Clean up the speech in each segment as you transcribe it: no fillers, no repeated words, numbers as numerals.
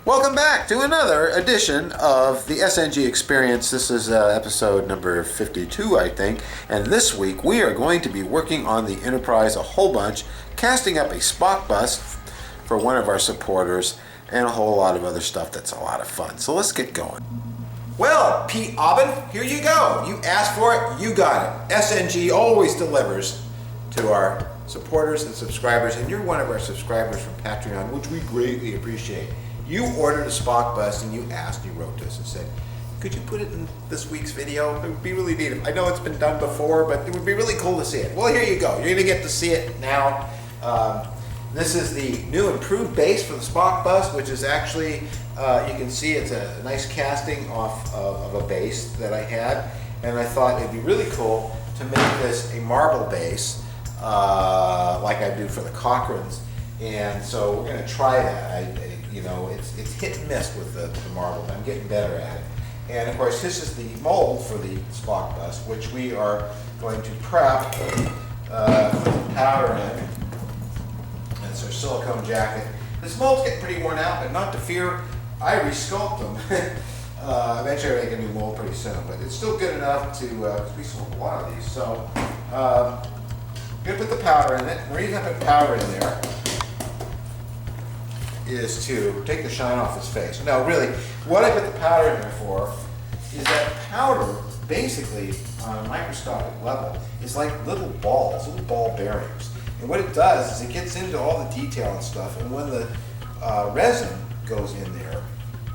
Welcome back to another edition of the SNG Experience. This is episode number 52, I think. And this week we are going to be working on the Enterprise a whole bunch, casting up a Spock Bust for one of our supporters, and a whole lot of other stuff that's a lot of fun. So let's get going. Well, Pete Aubin, here you go. You asked for it, you got it. SNG always delivers to our supporters and subscribers, and you're one of our subscribers from Patreon, which we greatly appreciate. You ordered a Spock Bust and you asked, you wrote to us and said, could you put it in this week's video? It would be really neat. I know it's been done before, but it would be really cool to see it. Well, here you go. You're going to get to see it now. This is the new improved base for the Spock Bust, which is actually, you can see it's a nice casting off of a base that I had. And I thought it'd be really cool to make this a marble base, like I do for the Cochranes. And so we're going to try that. It's hit and miss with the marble, but I'm getting better at it. And of course, this is the mold for the Spock Bust, which we are going to prep with powder in. It's our silicone jacket. This mold's getting pretty worn out, but not to fear, I resculpt them. Eventually I'll make a new mold pretty soon, but it's still good enough to we sold a lot of these. So I'm going to put the powder in it. The reason I put powder in there is to take the shine off his face. No, really, what I put the powder in there for is that powder, basically, on a microscopic level, is like little balls, little ball bearings. And what it does is it gets into all the detail and stuff, and when the resin goes in there,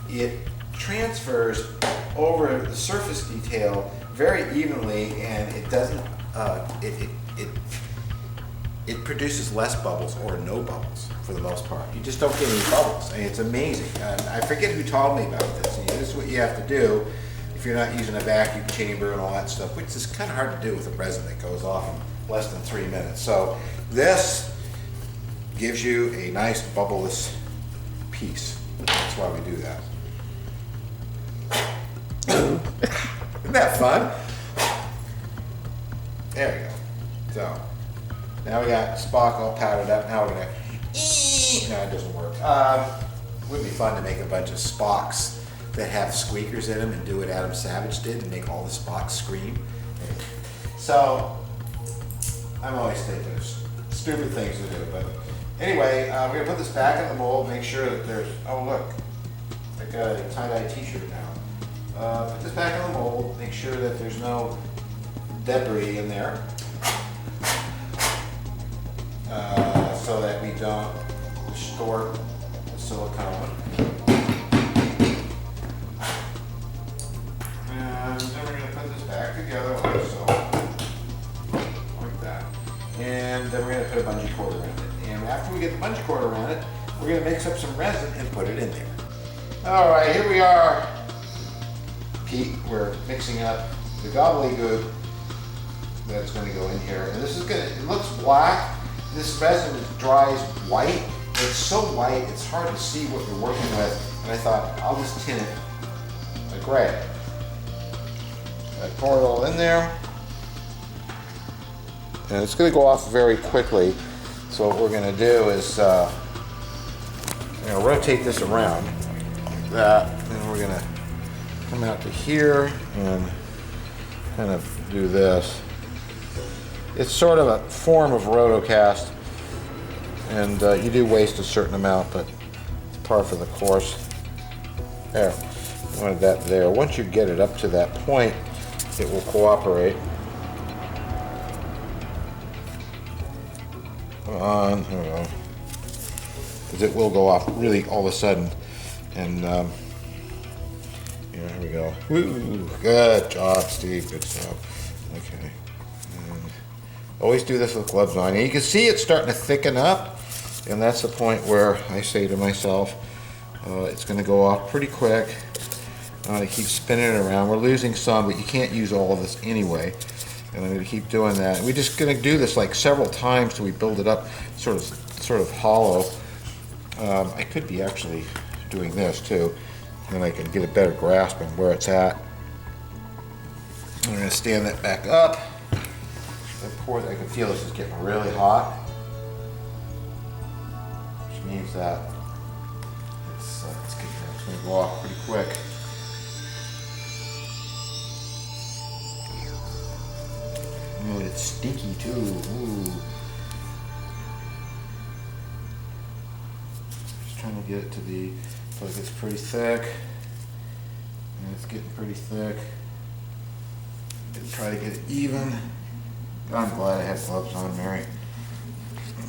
it transfers over the surface detail very evenly, and it doesn't, it produces less bubbles or no bubbles for the most part. You just don't get any bubbles. I mean, it's amazing. I forget who told me about this. And this is what you have to do if you're not using a vacuum chamber and all that stuff, which is kind of hard to do with a resin that goes off in less than 3 minutes. So this gives you a nice bubbleless piece. That's why we do that. Isn't that fun? There we go. So now we got Spock all powdered up. Now we're gonna. No, it doesn't work. It would be fun to make a bunch of Spocks that have squeakers in them and do what Adam Savage did and make all the Spocks scream. So I'm always thinking of stupid things to do. But anyway, we're gonna put this back in the mold. Make sure that there's. Oh look, I got a tie-dye T-shirt now. Put this back in the mold. Make sure that there's no debris in there. So that we don't distort the silicone. And then we're going to put this back together like so. Like that. And then we're going to put a bungee cord around it. And after we get the bungee cord around it, we're going to mix up some resin and put it in there. Alright, here we are. Pete, we're mixing up the gobbledygook that's going to go in here. And this is going to, it looks black. This resin dries white. It's so white, it's hard to see what you're working with. And I thought, I'll just tint it like gray. I pour it all in there. And it's going to go off very quickly. So what we're going to do is rotate this around like that. And we're going to come out to here and kind of do this. It's sort of a form of rotocast, and you do waste a certain amount, but it's par for the course. There, I wanted that there. Once you get it up to that point, it will cooperate. Come on, I don't know, because it will go off really all of a sudden, and here we go. Woo, good job, Steve. Good job. Okay. Always do this with gloves on. And you can see it's starting to thicken up, and that's the point where I say to myself, it's going to go off pretty quick. I keep spinning it around. We're losing some, but you can't use all of this anyway. And I'm going to keep doing that. We're just going to do this like several times till we build it up sort of hollow. I could be actually doing this too, and I can get a better grasp on where it's at. I'm going to stand that back up. Of course, I can feel this is getting really hot, which means that it's getting gonna go off pretty quick. Oh, it's sticky too. Ooh. Just trying to get it to be so like it's pretty thick. And it's getting pretty thick. And try to get it even. I'm glad I have gloves on, Mary.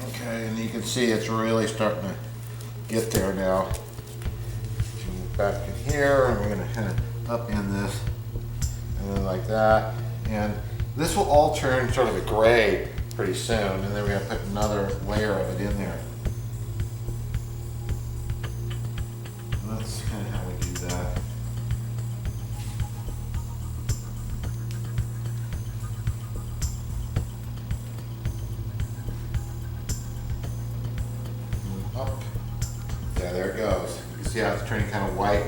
Okay, and you can see it's really starting to get there now. Move back in here, and we're gonna kind of upend this, and then like that. And this will all turn sort of a gray pretty soon, and then we're gonna put another layer of it in there. And that's kind of how we do that. Up. Yeah, there it goes. You can see how it's turning kind of white.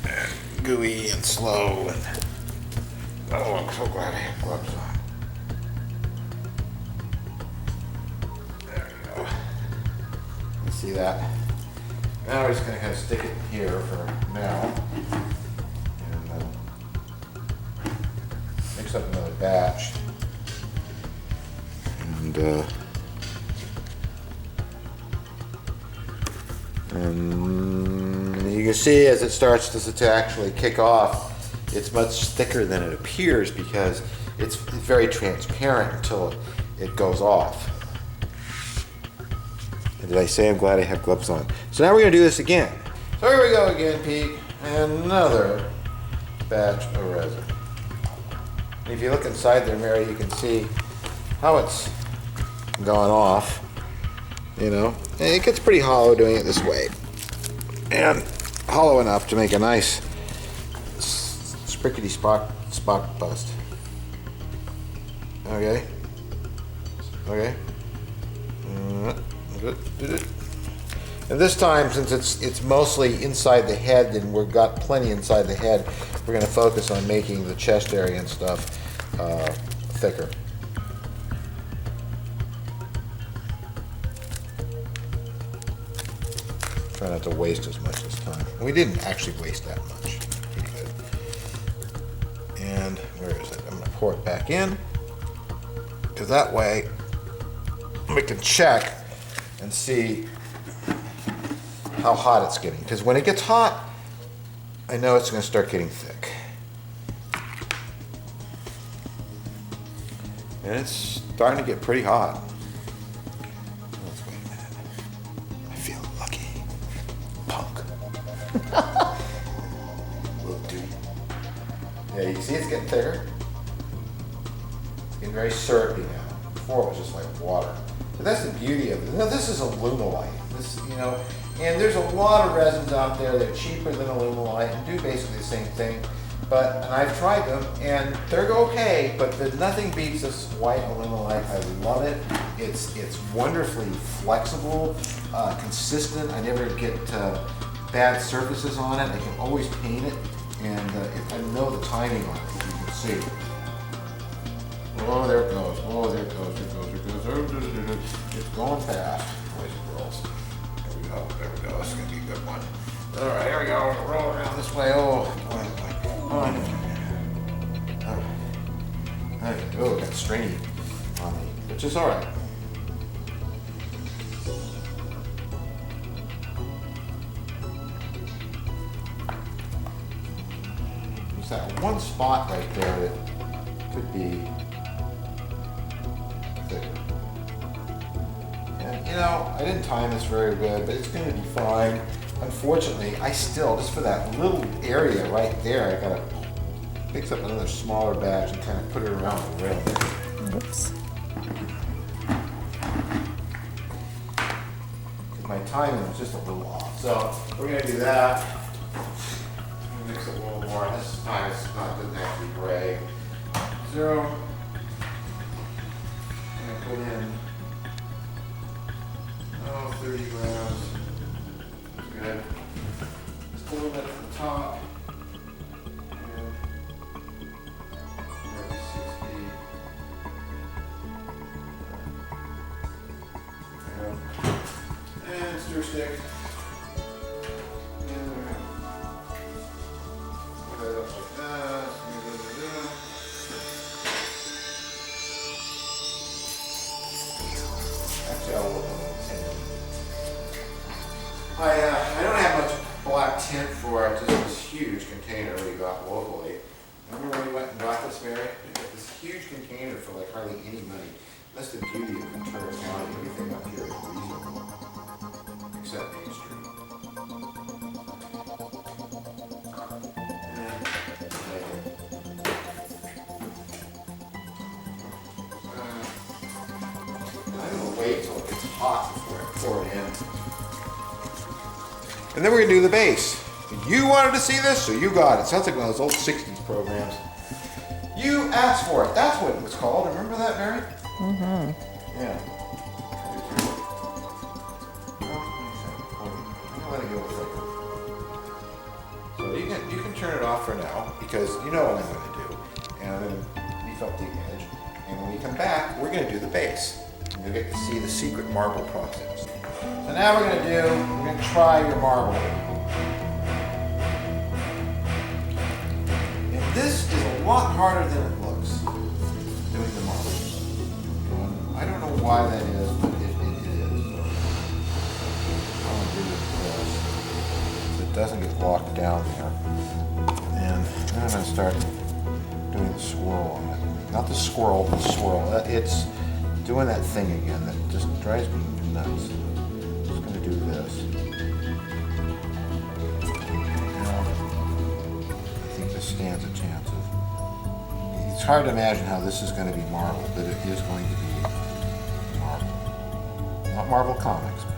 And gooey and slow. And oh, I'm so glad I have gloves on. There we go. You see that? Now we're just going to kind of stick it here for now. And mix up another batch. And you can see as it starts to actually kick off, it's much thicker than it appears because it's very transparent until it goes off. And did I say I'm glad I have gloves on? So now we're going to do this again. So here we go again, Pete. Another batch of resin. And if you look inside there, Mary, you can see how it's gone off, you know, and it gets pretty hollow doing it this way, and hollow enough to make a nice sprickety Spock bust. Okay, okay, and this time, since it's mostly inside the head, and we've got plenty inside the head, we're going to focus on making the chest area and stuff thicker. Try not to waste as much this time. We didn't actually waste that much. Pretty good. And where is it? I'm going to pour it back in, because that way we can check and see how hot it's getting. Because when it gets hot, I know it's going to start getting thick. And it's starting to get pretty hot. Let's wait a minute. I feel lucky. Punk. Little dude. Yeah, you see it's getting thicker? It's getting very syrupy now. Before it was just like water. But that's the beauty of it. Now this is aluminolite. This, you know, and there's a lot of resins out there that are cheaper than aluminolite and do basically the same thing. And I've tried them, and they're okay, but nothing beats this white aluminolite. I love it. It's wonderfully flexible, consistent. I never get bad surfaces on it. I can always paint it, and I know the timing on it, as you can see. Oh, there it goes. Oh, there it goes. There it goes. There it goes. It's going fast. Boys and girls. There we go. There we go. This is going to be a good one. All right, here we go. Roll around this way. Oh, boy. Oh, it got stringy on me, which is all right. There's that one spot right there that could be thicker. And you know, I didn't time this very good, but it's going to be fine. Unfortunately, I still, just for that little area right there, I gotta mix up another smaller batch and kind of put it around the rim. Oops. My timing was just a little off. So we're gonna do that. Mix it a little more. This time it's not doesn't have to be gray. 0. I'm gonna put in 30 grams. Good. Just a little bit at the top. And 60. screw stick. And put it up like that. Actually, I'll work on the tin. I don't have much black tint for just this huge container we got locally. Remember when we went and got this, Mary? We got this huge container for like hardly any money. That's the beauty of Ventura County. Everything up here is reasonable, except Main Street. I'm gonna wait till it gets hot before I pour it in. And then we're gonna do the base. You wanted to see this, so you got it. Sounds like one of those old 60s programs. You asked for it. That's what it was called. Remember that, Mary? Mm-hmm. Yeah. Let it go a second. So you can turn it off for now because you know what I'm going to do. And I'm going to beef up the edge. And when we come back, we're going to do the base. And you'll get to see the secret marble process. So now we're going to try your marble. And this is a lot harder than it looks, doing the marble. I don't know why that is, but it is. I'm going to do this so it doesn't get locked down there. And then I'm going to start doing the swirl on it. Not the squirrel, but the swirl. It's doing that thing again that just drives me nuts. I'm just going to do this. Now, I think this stands a chance of... It's hard to imagine how this is going to be marble, but it is going to be Marvel. Not Marvel Comics, but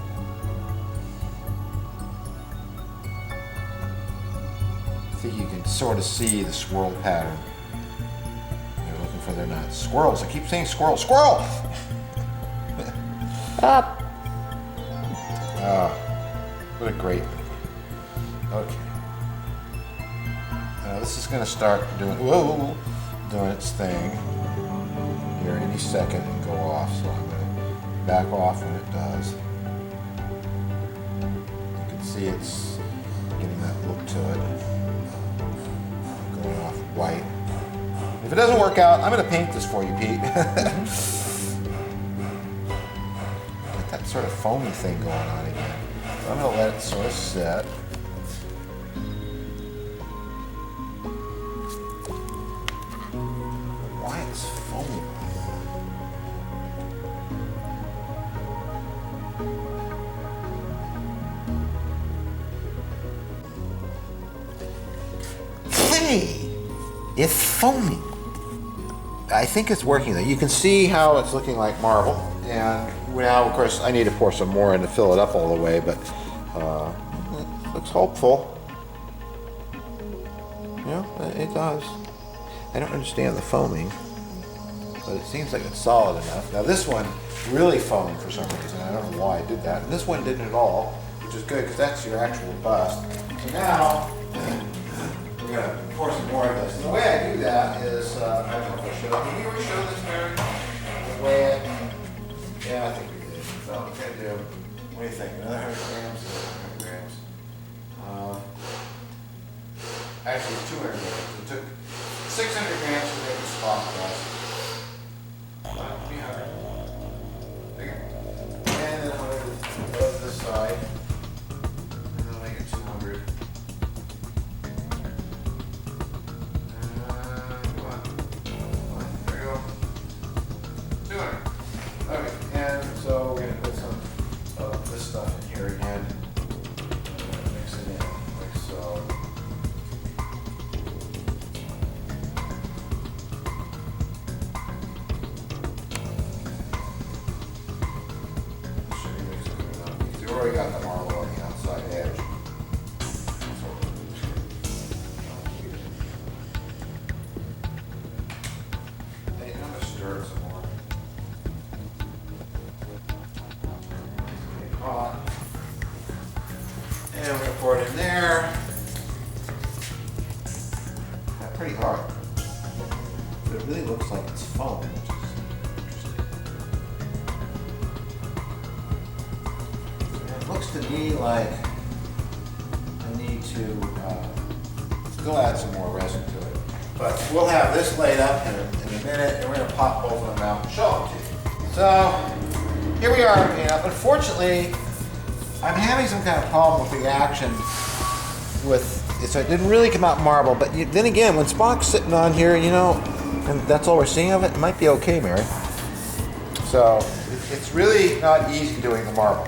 I think you can sort of see the swirl pattern. They're looking for their nuts. Squirrels. I keep saying squirrel. Squirrel! Up. What a great movie. Okay. Now this is going to start doing its thing here any second and go off. So I'm going to back off when it does. You can see it's getting that look to it. Going off white. If it doesn't work out, I'm going to paint this for you, Pete. Get that sort of foamy thing going on again. So I'm going to let it sort of set. Why it's foamy? It's foaming. I think it's working though. You can see how it's looking like marble. And now, of course, I need to pour some more in to fill it up all the way, but it looks hopeful. Yeah, it does. I don't understand the foaming, but it seems like it's solid enough. Now this one really foamed for some reason. I don't know why I did that. And this one didn't at all, which is good because that's your actual bust. So now, we're going to pour some more of this. And the way I do that is, I don't know if I showed it. Did we already show this, Mary? The way it, yeah, I think we did. So I'm going to do, what do you think, another 100 grams? 100 grams. Actually, it's 200 grams. It took 600 grams to make the Spock Bust. 300. Okay. And then I'm going to go to this side. And I'll make it 200. Okay, and so we're going to put some of this stuff in here again. Mix it in like so. Should be mixing it up. You already got the marble on the outside edge. Hey, I'm going to stir it some more. Hot. And we're going to pour it in there. That's pretty hard. But it really looks like it's foam, which is interesting. And it looks to me like I need to still add some more resin to it. But we'll have this laid up in a minute, and we're going to pop both of them out and show them to you. So here we are. Unfortunately, I'm having some kind of problem with the action with it, so it didn't really come out marble. But then again, when Spock's sitting on here, and that's all we're seeing of it, it might be okay, Mary. So it's really not easy doing the marble.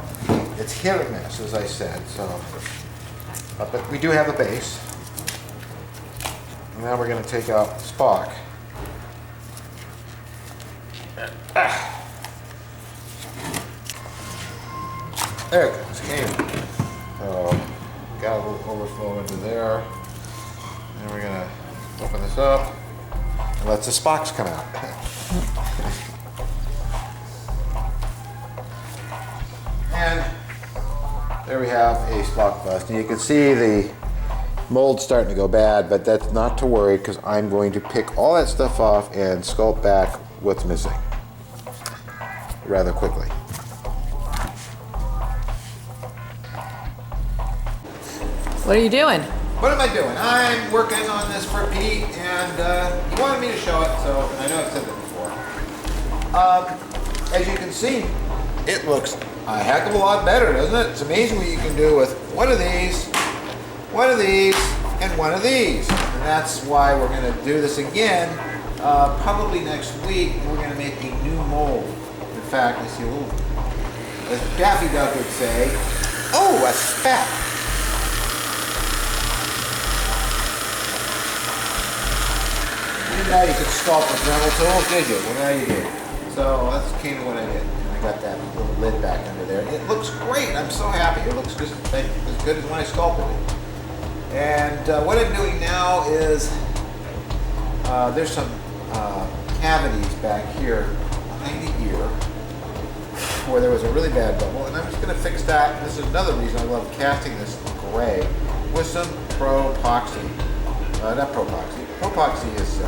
It's hit or miss, as I said. So, but we do have a base. And now we're going to take out Spock. There it goes. Came. So got a little overflow into there. And we're going to open this up and let the Spocks come out. And there we have a Spock bust. And you can see the mold's starting to go bad, but that's not to worry because I'm going to pick all that stuff off and sculpt back what's missing rather quickly. What are you doing? What am I doing? I'm working on this for Pete, and he wanted me to show it, so I know I've said that before. As you can see, it looks a heck of a lot better, doesn't it? It's amazing what you can do with one of these, and one of these. And that's why we're going to do this again, probably next week. We're going to make a new mold. In fact, I see a little, as Daffy Duck would say, oh, a spat. Now you could sculpt with Dremel tools, did you? Well, now you did. So that's kind of what I did. And I got that little lid back under there. It looks great. I'm so happy. It looks just as good as when I sculpted it. And what I'm doing now is there's some cavities back here behind the ear where there was a really bad bubble, and I'm just going to fix that. This is another reason I love casting this gray with some Pro-Epoxy. Not Pro-Epoxy. Pro-Epoxy is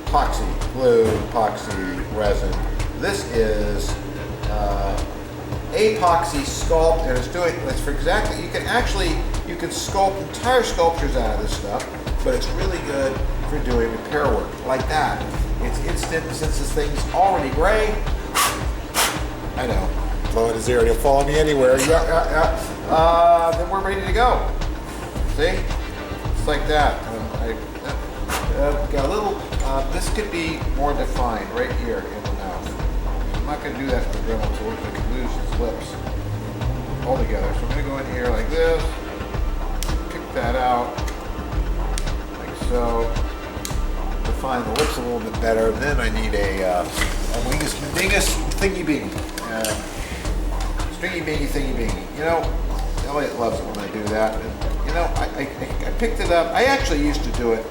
epoxy, glue, epoxy, resin. This is epoxy sculpt, and it's for exactly, you can sculpt entire sculptures out of this stuff, but it's really good for doing repair work like that. It's instant, since this thing's already gray. I know, blow it to zero, you'll follow me anywhere. Then we're ready to go. See? It's like that. Got a little, this could be more defined right here in the mouth. I'm not going to do that with the Dremel tool because I could lose its lips altogether. So I'm going to go in here like this, pick that out, like so, define the lips a little bit better. And then I need a wingus thingy bingy, stringy bingy thingy bingy. Elliot loves it when I do that. And, I picked it up. I actually used to do it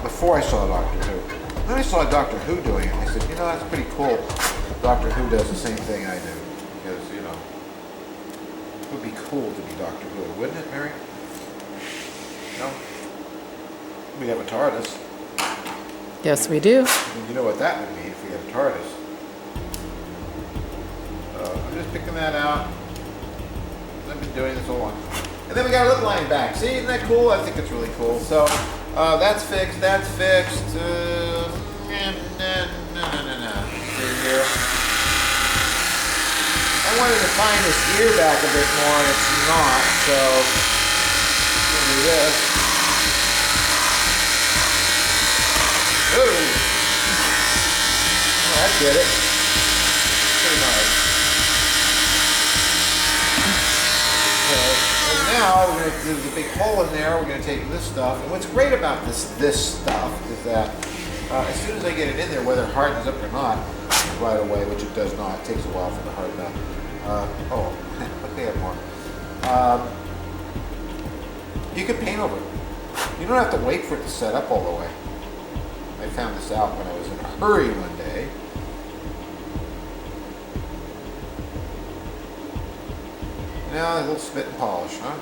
before I saw Doctor Who. Then I saw Doctor Who doing it. I said, that's pretty cool. Doctor Who does the same thing I do. Because, it would be cool to be Doctor Who, wouldn't it, Mary? No? We'd have a TARDIS. Yes, we do. And you know what that would be if we had a TARDIS. I'm just picking that out. I've been doing this all along. And then we got a lip line back. See, isn't that cool? I think it's really cool. So, that's fixed. That's fixed. See here. I wanted to find this ear back a bit more, and it's not. So, I'm going to do this. Ooh. Oh, that did it. Pretty nice. And now we're going to do the big hole in there. We're going to take this stuff. And what's great about this stuff is that as soon as I get it in there, whether it hardens up or not, right away, which it does not. It takes a while for it to harden up. But they have more. You can paint over it. You don't have to wait for it to set up all the way. I found this out when I was in a hurry one day. Now a little spit and polish, huh?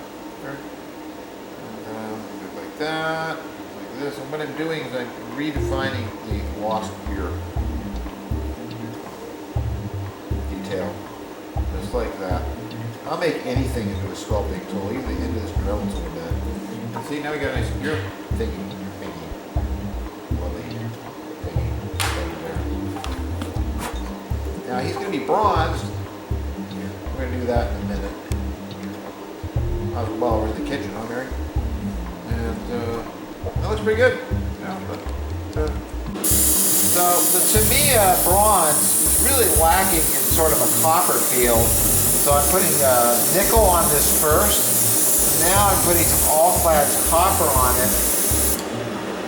And do it like that, like this. And what I'm doing is I'm redefining the lost ear detail, just like that. I'll make anything into a sculpting tool, even the end of this drill tool bit. See, now we got a nice, you're thinking, now he's going to be bronzed. We're going to do that in a minute. Well, we're in the kitchen, huh, Mary? And that looks pretty good. Yeah, so to me, bronze is really lacking in sort of a copper feel. So I'm putting nickel on this first. Now I'm putting some all-clads copper on it.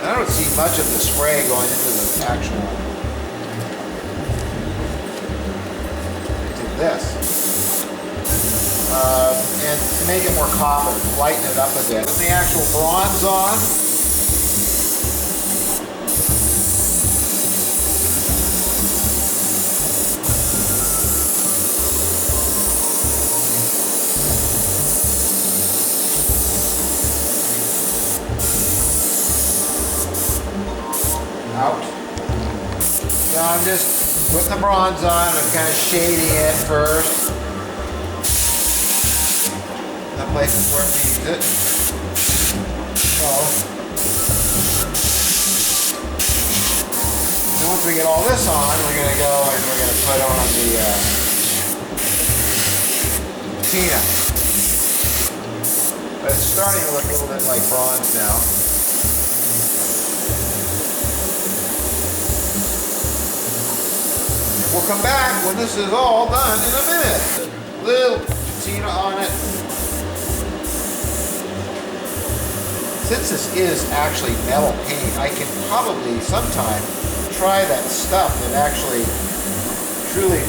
I don't see much of the spray going into the actual this. And to make it more copper, lighten it up a bit. Put the actual bronze on. Out. So I'm just putting the bronze on. I'm kind of shading it first. The places where it needs it. So, and once we get all this on, we're going to go and we're going to put on the patina. But it's starting to look a little bit like bronze now. And we'll come back when this is all done in a minute. Little patina on it. Since this is actually metal paint, I can probably sometime try that stuff that actually truly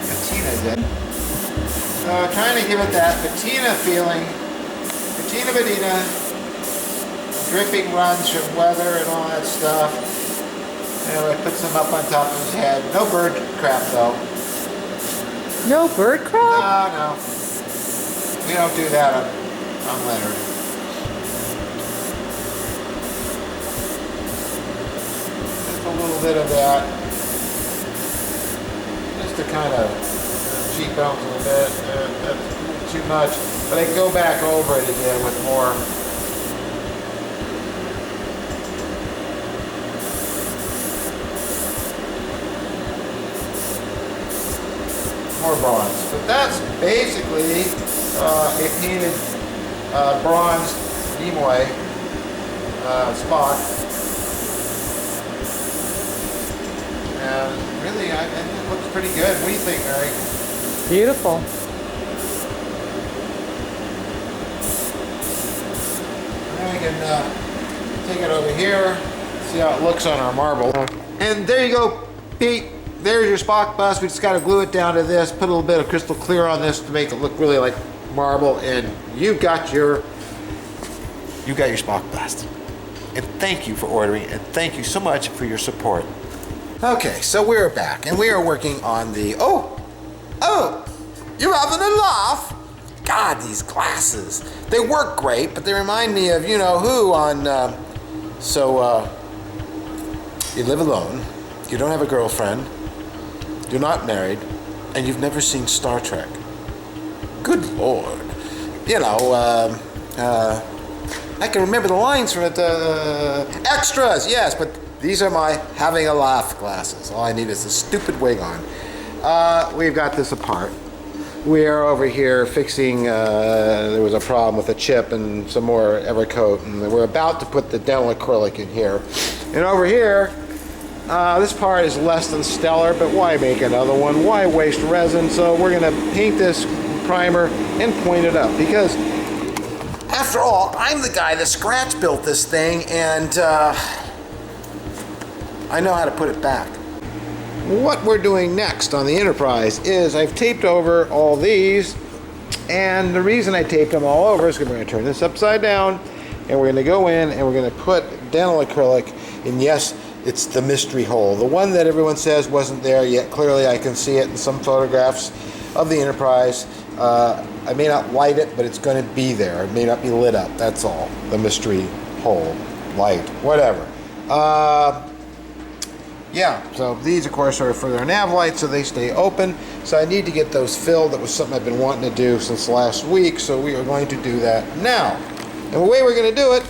patinas it. Trying to give it that patina feeling, patina, dripping runs from weather and all that stuff. Anyway, put some up on top of his head. No bird crap though. No bird crap? No. We don't do that on Leonard. A little bit of that, just to kind of cheekbones a little bit. That's too much, but I can go back over it again with more. More bronze, but that's basically a painted bronze Nimoy Spock. And really, I think it looks pretty good. What do you think, Mary? Beautiful. Now we can take it over here, see how it looks on our marble. And there you go, Pete. There's your Spock Bust. We just got to glue it down to this, put a little bit of crystal clear on this to make it look really like marble, and you got your Spock Bust. And thank you for ordering, and thank you so much for your support. Okay, so we're back, and we are working on the, oh, you're having a laugh? God, these glasses. They work great, but they remind me of, you know who on, you live alone, you don't have a girlfriend, you're not married, and you've never seen Star Trek. Good Lord. You know, I can remember the lines from it, extras, yes, but these are my having a laugh glasses. All I need is a stupid wig on. We've got this apart. We are over here fixing, there was a problem with a chip and some more Evercoat, and we're about to put the dental acrylic in here. And over here, this part is less than stellar, but why make another one? Why waste resin? So we're gonna paint this primer and point it up, because after all, I'm the guy that scratch built this thing, and I know how to put it back. What we're doing next on the Enterprise is I've taped over all these, and the reason I taped them all over is because we're going to turn this upside down, and we're going to go in and we're going to put dental acrylic, and yes, it's the mystery hole, the one that everyone says wasn't there yet. Clearly I can see it in some photographs of the Enterprise. I may not light it, but it's going to be there. It may not be lit up, that's all. The mystery hole, light, whatever. Yeah, so these of course are for their nav lights, so they stay open. So I need to get those filled. That was something I've been wanting to do since last week, so we are going to do that now. And the way we're going to do it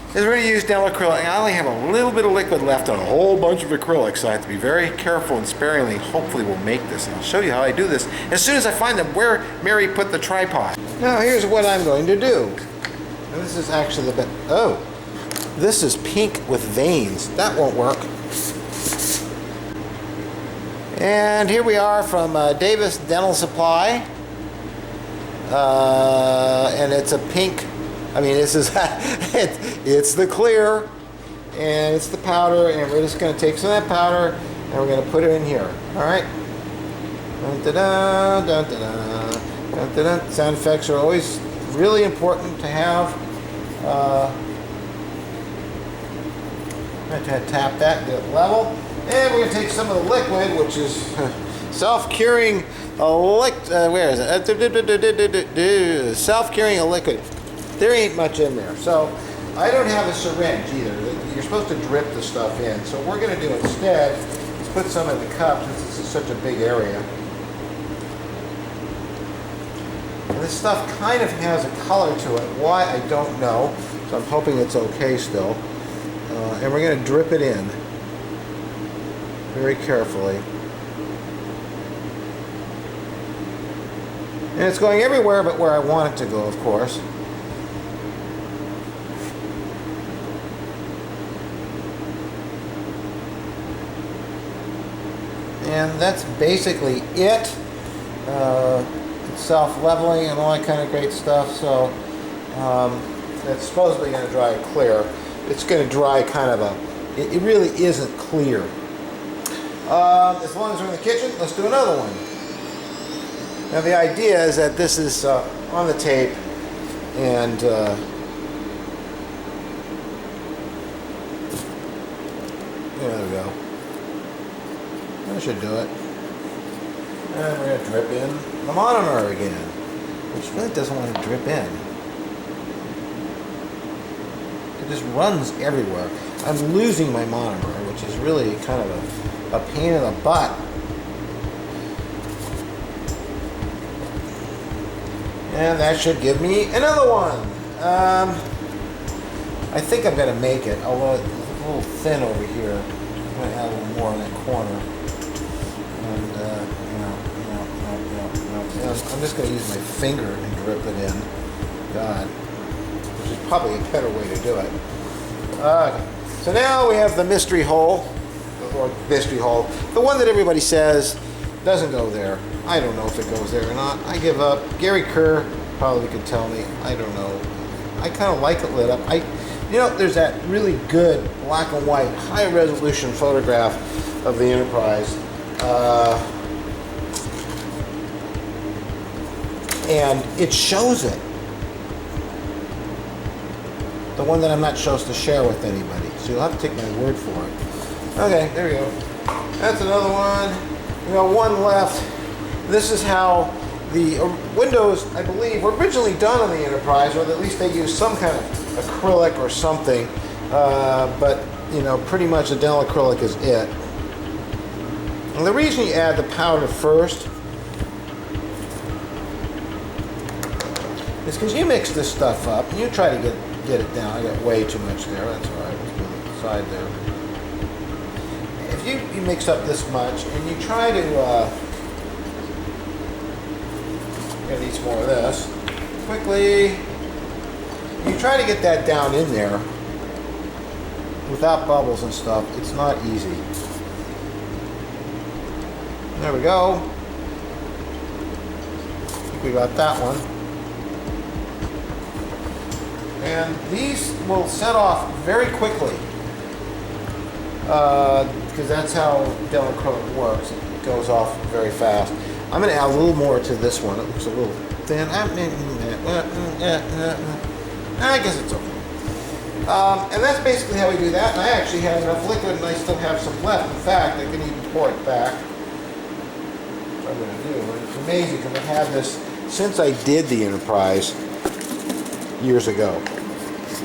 is we're going to use Neill acrylic. I only have a little bit of liquid left on a whole bunch of acrylic, so I have to be very careful and sparingly. Hopefully we'll make this, and I'll show you how I do this as soon as I find them where Mary put the tripod. Now here's what I'm going to do. And this is actually the best. Oh, this is pink with veins. That won't work. And here we are from Davis Dental Supply. And it's a pink, I mean this is, it's the clear and it's the powder, and we're just going to take some of that powder and we're going to put it in here. Alright? Dun-da-da, dun-da-da, dun-da-da. Sound effects are always really important to have. I'm going to tap that, get it level. And we're going to take some of the liquid, which is self-curing where is it? Self-curing liquid. There ain't much in there. So I don't have a syringe either. You're supposed to drip the stuff in. So what we're going to do instead is put some in the cup, since this is such a big area. And this stuff kind of has a color to it. Why, I don't know. So I'm hoping it's okay still. And we're going to drip it in very carefully. And it's going everywhere but where I want it to go, of course. And that's basically it. It's self-leveling and all that kind of great stuff. So it's supposedly going to dry clear. It's going to dry kind of it really isn't clear. As long as we're in the kitchen, let's do another one. Now the idea is that this is on the tape, and there we go. That should do it. And we're going to drip in the monitor again, which really doesn't want to drip in. It just runs everywhere. I'm losing my monitor, which is really kind of a pain in the butt. And that should give me another one. I think I'm going to make it, although it's a little thin over here. I'm going to add a little more in that corner. And, I'm just going to use my finger and drip it in. God. Which is probably a better way to do it. Okay. So now we have the mystery hole. Or mystery hole. The one that everybody says doesn't go there. I don't know if it goes there or not. I give up. Gary Kerr probably could tell me. I don't know. I kind of like it lit up. You know, there's that really good black and white, high resolution photograph of the Enterprise. And it shows it. The one that I'm not supposed to share with anybody. So you'll have to take my word for it. Okay, there we go. That's another one. We got one left. This is how the windows, I believe, were originally done on the Enterprise, or at least they used some kind of acrylic or something. But, you know, pretty much the dental acrylic is it. And the reason you add the powder first is because you mix this stuff up and you try to get it down. I got way too much there. That's all right. Let's put it aside there. If you mix up this much and you try to get these more of this quickly, you try to get that down in there without bubbles and stuff. It's not easy. There we go. I think we got that one. And these will set off very quickly because that's how dental acrylic works. It goes off very fast. I'm going to add a little more to this one. It looks a little thin. I guess it's okay. And that's basically how we do that. And I actually have enough liquid and I still have some left. In fact, I can even pour it back. What I'm going to do. It's amazing because I've had this since I did the Enterprise years ago.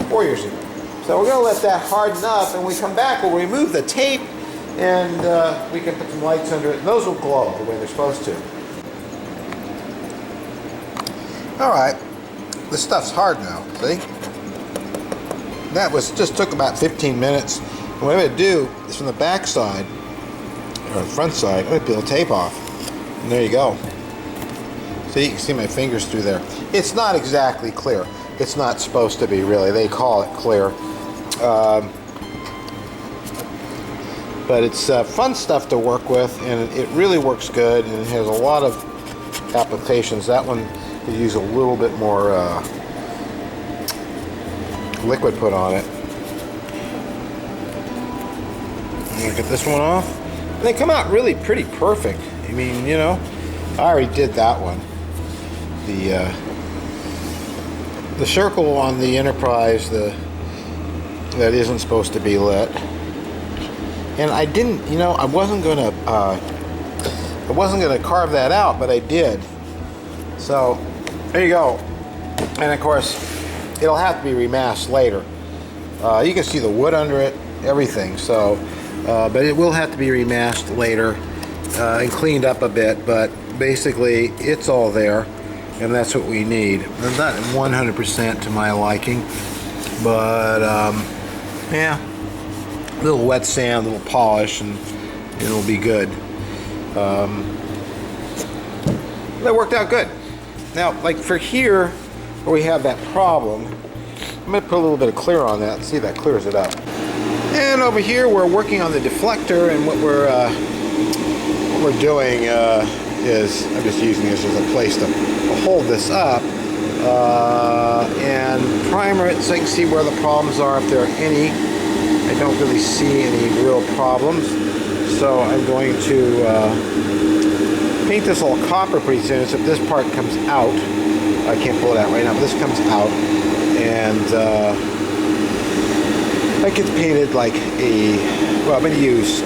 4 years ago. So we're going to let that harden up, and when we come back, we'll remove the tape, and we can put some lights under it, and those will glow the way they're supposed to. All right, this stuff's hard now, see? That just took about 15 minutes. And what I'm going to do is from the back side, or the front side, I'm going to peel the tape off. And there you go. So you can see my fingers through there. It's not exactly clear. It's not supposed to be, really. They call it clear. But it's fun stuff to work with, and it really works good, and it has a lot of applications. That one, you use a little bit more liquid put on it. I'm gonna get this one off. And they come out really pretty perfect. I mean, you know, I already did that one. The circle on the Enterprise, that isn't supposed to be lit. And I didn't, you know, I wasn't gonna carve that out, but I did. So there you go. And of course, it'll have to be remasked later. You can see the wood under it, everything. So, but it will have to be remasked later and cleaned up a bit. But basically, it's all there, and that's what we need. It's not 100% to my liking, but yeah, a little wet sand, a little polish, and it'll be good. That worked out good. Now, like for here, where we have that problem, I'm going to put a little bit of clear on that and see if that clears it up. And over here, we're working on the deflector, and what we're doing is, I'm just using this as a place to hold this up and primer it so I can see where the problems are, if there are any. I don't really see any real problems, so I'm going to paint this all copper pretty soon. So if this part comes out, I can't pull it out right now, but this comes out, and that gets painted like well, I'm going to use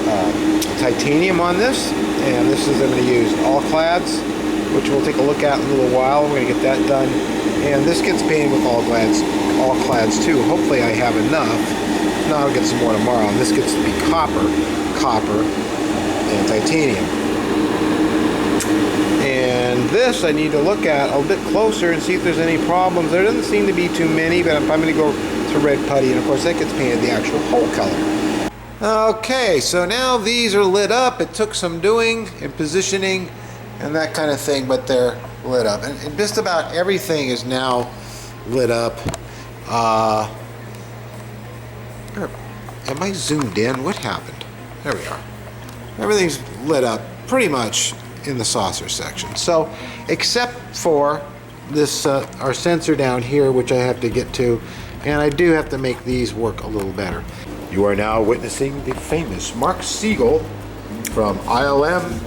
titanium on this, and this is, I'm going to use all clads, which we'll take a look at in a little while. We're going to get that done, and this gets painted with all clads too. Hopefully I have enough. Now I'll get some more tomorrow, and this gets to be copper, and titanium. And this I need to look at a bit closer and see if there's any problems. There doesn't seem to be too many, but I'm going to go to red putty, and of course that gets painted the actual whole color. Okay, so now these are lit up. It took some doing and positioning and that kind of thing, but they're lit up. And just about everything is now lit up. Am I zoomed in? What happened? There we are. Everything's lit up pretty much in the saucer section. So, except for this, our sensor down here, which I have to get to, and I do have to make these work a little better. You are now witnessing the famous Mark Siegel from ILM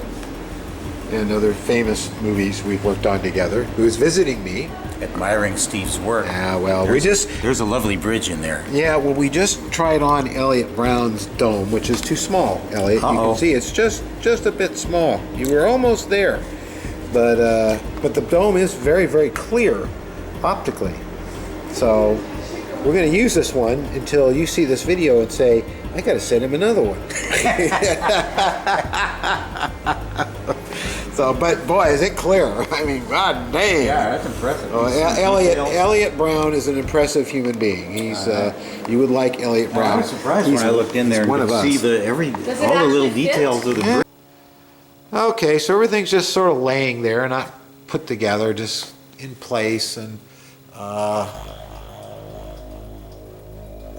and other famous movies we've worked on together, who's visiting me. Admiring Steve's work. Yeah, well, there's a lovely bridge in there. Yeah, well, we just tried on Elliot Brown's dome, which is too small, Elliot. You can see it's just a bit small. You were almost there, but the dome is very, very clear optically. So we're going to use this one until you see this video and say, I got to send him another one. So, but boy, is it clear. I mean, god dang. Yeah, that's impressive. Elliot Brown is an impressive human being. He's, you would like Elliot Brown. I was surprised when I looked in there and could see all the little details of the bridge. Okay, so everything's just sort of laying there, not put together, just in place. And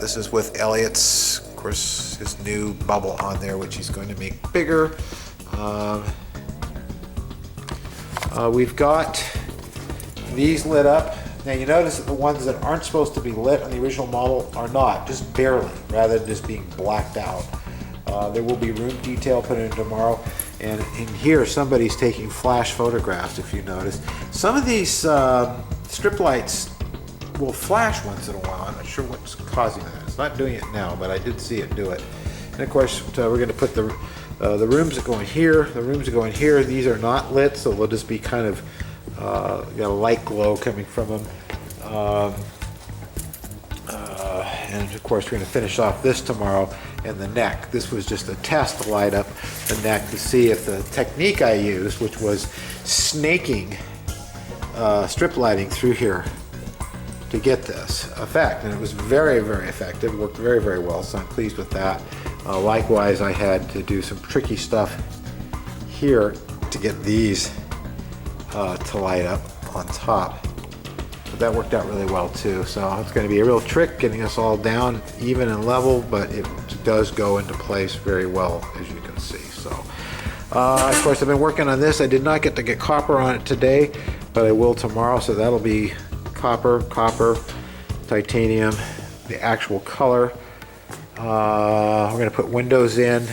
this is with Elliot's, of course, his new bubble on there, which he's going to make bigger. We've got these lit up. Now you notice that the ones that aren't supposed to be lit on the original model are not, just barely, rather than just being blacked out. There will be room detail put in tomorrow. And in here, somebody's taking flash photographs, if you notice. Some of these strip lights will flash once in a while. I'm not sure what's causing that. It's not doing it now, but I did see it do it. And of course, we're going to put the rooms that go in here, the rooms that go in here. These are not lit, so they'll just be kind of got a light glow coming from them. And of course, we're going to finish off this tomorrow. and the neck. This was just a test to light up the neck to see if the technique I used, which was snaking strip lighting through here to get this effect. And it was very, very effective. It worked very, very well, so I'm pleased with that. Likewise, I had to do some tricky stuff here to get these to light up on top. But that worked out really well too. So it's going to be a real trick getting us all down even and level, but it does go into place very well, as you can see. So of course, I've been working on this. I did not get to get copper on it today, but I will tomorrow. So that'll be copper, titanium, the actual color. We're going to put windows in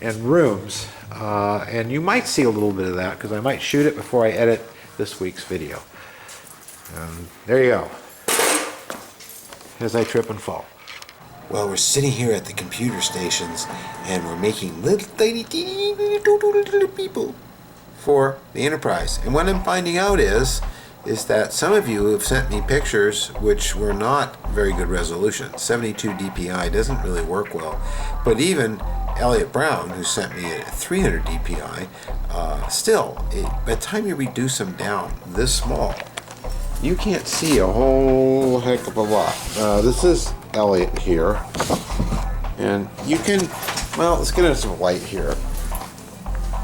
and rooms, and you might see a little bit of that because I might shoot it before I edit this week's video. There you go, as I trip and fall. Well, we're sitting here at the computer stations and we're making little tiny little people for the Enterprise. And what I'm finding out is that some of you have sent me pictures which were not very good resolution. 72 DPI doesn't really work well. But even Elliot Brown, who sent me a 300 DPI, still, by the time you reduce them down this small, you can't see a whole heck of a lot. This is Elliot here. And you can, well, let's get into some light here.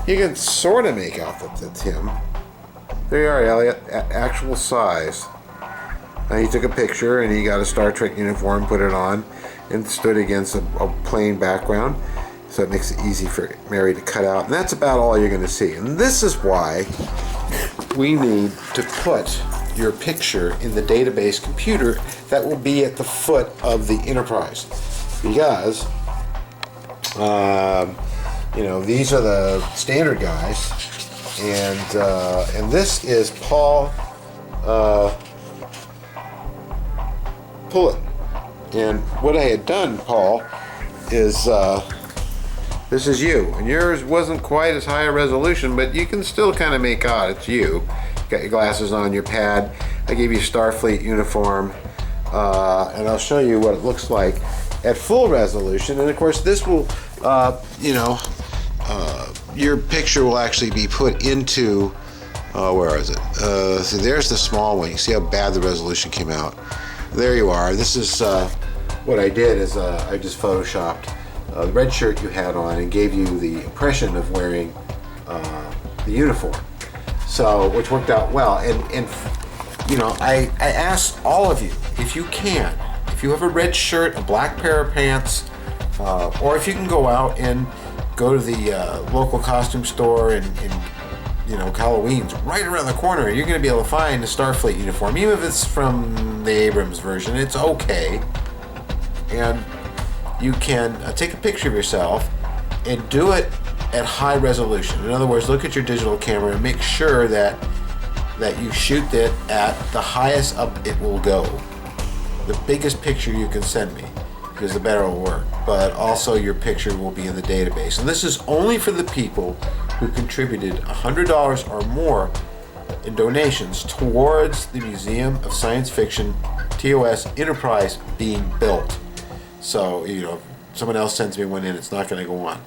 You can sort of make out that it's him. There you are, Elliot, at actual size. Now he took a picture and he got a Star Trek uniform, put it on, and stood against a plain background. So it makes it easy for Mary to cut out. And that's about all you're going to see. And this is why we need to put your picture in the database computer that will be at the foot of the Enterprise. Because, you know, these are the standard guys. And this is Paul Pullet. And what I had done, Paul, is this is you. And yours wasn't quite as high a resolution, but you can still kind of make out it's you. Got your glasses on, your pad. I gave you a Starfleet uniform, and I'll show you what it looks like at full resolution. And of course, this will, you know, your picture will actually be put into, where is it? So there's the small one. You see how bad the resolution came out. There you are. This is what I did is I just photoshopped the red shirt you had on and gave you the impression of wearing the uniform. So, which worked out well. And you know, I asked all of you, if you can, if you have a red shirt, a black pair of pants, or if you can go out and go to the local costume store and you know, Halloween's right around the corner, you're going to be able to find a Starfleet uniform. Even if it's from the Abrams version, it's okay. And you can take a picture of yourself and do it at high resolution. In other words, look at your digital camera and make sure that you shoot it at the highest up it will go. The biggest picture you can send me, because the better it will work. But also your picture will be in the database. And this is only for the people who contributed $100 or more in donations towards the Museum of Science Fiction TOS Enterprise being built. So, you know, if someone else sends me one in, it's not going to go on.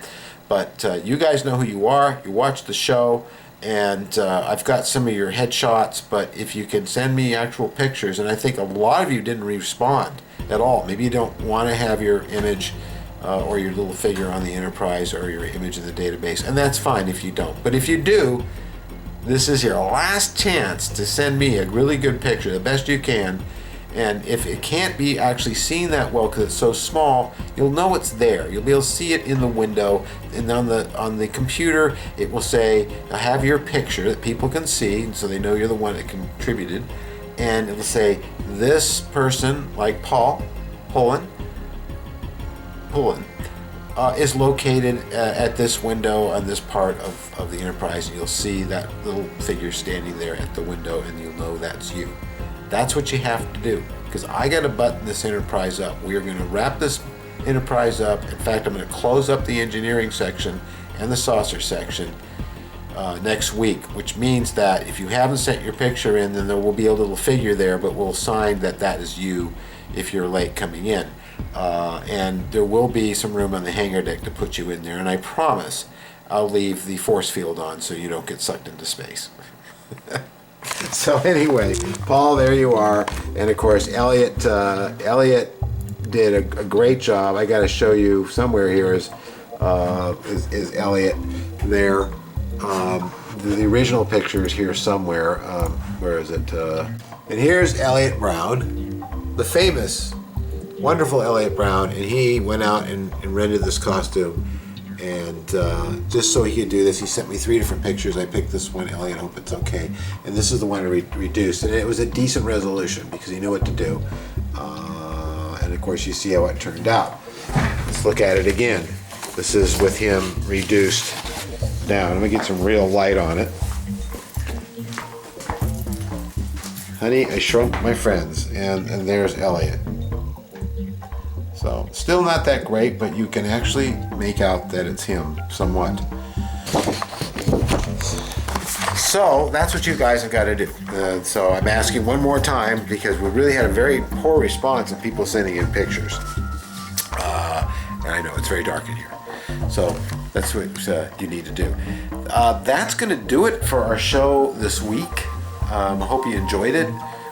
But you guys know who you are. You watch the show, and I've got some of your headshots, but if you can send me actual pictures, and I think a lot of you didn't respond at all. Maybe you don't want to have your image or your little figure on the Enterprise or your image in the database, and that's fine if you don't. But if you do, this is your last chance to send me a really good picture, the best you can. And if it can't be actually seen that well because it's so small, you'll know it's there. You'll be able to see it in the window, and on the computer it will say, I have your picture that people can see, so they know you're the one that contributed. And it will say, this person, like Paul Pullen, is located at this window on this part of the Enterprise, and you'll see that little figure standing there at the window, and you'll know that's you. That's what you have to do, because I got to button this Enterprise up. We are going to wrap this Enterprise up. In fact, I'm going to close up the engineering section and the saucer section next week, which means that if you haven't sent your picture in, then there will be a little figure there, but we'll sign that that is you, if you're late coming in. And there will be some room on the hangar deck to put you in there, and I promise I'll leave the force field on so you don't get sucked into space. So anyway, Paul, there you are, and of course Elliot. Elliot did a great job. I got to show you somewhere here is Elliot there. The original picture is here somewhere. Where is it? And here's Elliot Brown, the famous, wonderful Elliot Brown, and he went out and rented this costume. And just so he could do this, he sent me 3 different pictures. I picked this one, Elliot, hope it's okay. And this is the one I reduced. And it was a decent resolution because he knew what to do. And of course, you see how it turned out. Let's look at it again. This is with him reduced down. Let me get some real light on it. Honey, I shrunk my friends. And there's Elliot. So, still not that great, but you can actually make out that it's him somewhat. So, that's what you guys have got to do. So, I'm asking one more time because we really had a very poor response of people sending in pictures. And I know it's very dark in here. So, that's what you need to do. That's going to do it for our show this week. I hope you enjoyed it.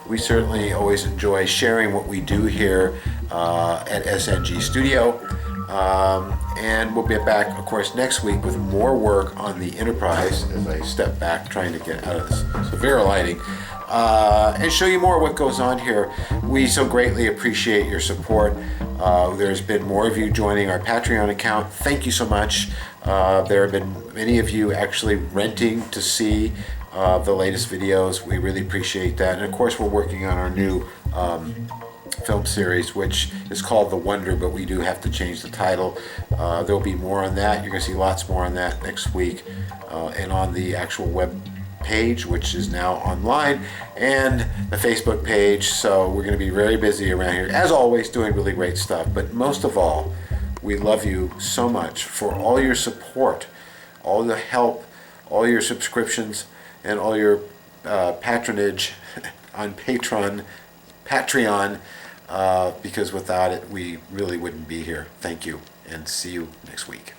We certainly always enjoy sharing what we do here at SNG Studio. And we'll be back, of course, next week with more work on the Enterprise as I step back trying to get out of this severe lighting and show you more of what goes on here. We so greatly appreciate your support. There's been more of you joining our Patreon account. Thank you so much. There have been many of you actually renting to see the latest videos. We really appreciate that. And of course, we're working on our new film series, which is called The Wonder, but we do have to change the title. There'll be more on that. You're going to see lots more on that next week, and on the actual web page, which is now online, and the Facebook page. So we're going to be very busy around here, as always, doing really great stuff. But most of all, we love you so much for all your support, all the help, all your subscriptions, and all your patronage on Patreon, because without it, we really wouldn't be here. Thank you, and see you next week.